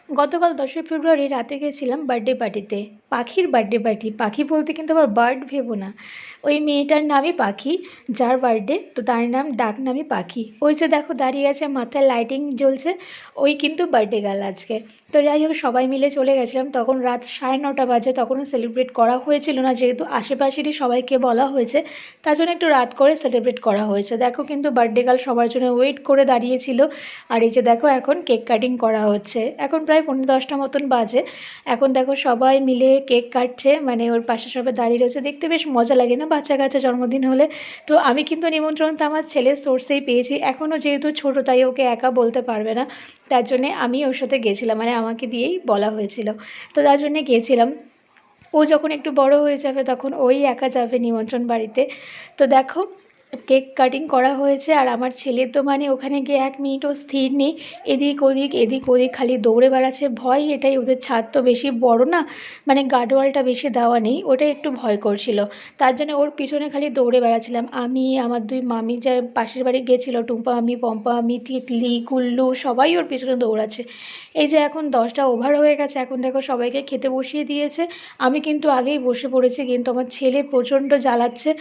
গতকাল 10ই ফেব্রুয়ারি রাতে গেছিলাম বার্থডে পার্টিতে। পাখির বার্থডে পার্টি। পাখি বলতে কিন্তু আবার বার্ড ভেবো না। ওই মেয়েটার নামই পাখি, যার বার্থডে, তো তার নাম ডাক নামই পাখি। ওই যে দেখো দাঁড়িয়ে আছে, মাথায় লাইটিং জ্বলছে, ওই কিন্তু বার্থডে গার্ল আজকে। তো যাই হোক, সবাই মিলে চলে গেছিলাম। তখন রাত 9:30 বাজে। তখনও সেলিব্রেট করা হয়েছিল না, যেহেতু আশেপাশেরই সবাইকে বলা হয়েছে, তার জন্য একটু রাত করে সেলিব্রেট করা হয়েছে। দেখো কিন্তু বার্থডে গার্ল সবার জন্য ওয়েট করে দাঁড়িয়েছিল। আর এই যে দেখো এখন কেক কাটিং করা হচ্ছে। এখন প্রায় 9:45 মতন বাজে। এখন দেখো সবাই মিলে কেক কাটছে, মানে ওর পাশে সবাই দাঁড়িয়ে রয়েছে। দেখতে বেশ মজা লাগে না বাচ্চা কাচ্চা জন্মদিন হলে? তো আমি কিন্তু নিমন্ত্রণটা আমার ছেলের সোর্সেই পেয়েছি। এখনও যেহেতু ছোটো, তাই ওকে একা বলতে পারবে না, তার জন্যে আমি ওর সাথে গেছিলাম, মানে আমাকে দিয়েই বলা হয়েছিল। তো তার জন্যে গিয়েছিলাম। ও যখন একটু বড় হয়ে যাবে তখন ওই একা যাবে নিমন্ত্রণ বাড়িতে। তো দেখো কেক কাটিং করা হয়েছে, আর আমার ছেলে তো মানে ওখানে গিয়ে 1 মিনিটও স্থির নেই। এদিক ওদিক এদিক ওদিক খালি দৌড়ে বেড়াচ্ছে। ভয় এটাই, ওদের ছাদ তো বেশি বড় না, মানে গার্ডওয়ালটা বেশি দেওয়া নেই, ওটাই একটু ভয় করছিল। তার জন্য ওর পিছনে খালি দৌড়ে বেড়াচ্ছিলাম। আমি, আমার 2 মামি যা পাশের বাড়ি গেছিলো, টুম্পা মামি, পম্পা মামি, তিতলি, কুল্লু, সবাই ওর পিছনে দৌড়াচ্ছে। এই যে এখন 10টা ওভার হয়ে গেছে, এখন দেখো সবাইকে খেতে বসিয়ে দিয়েছে। আমি কিন্তু আগেই বসে পড়েছি, কিন্তু আমার ছেলে প্রচণ্ড জ্বালাচ্ছে।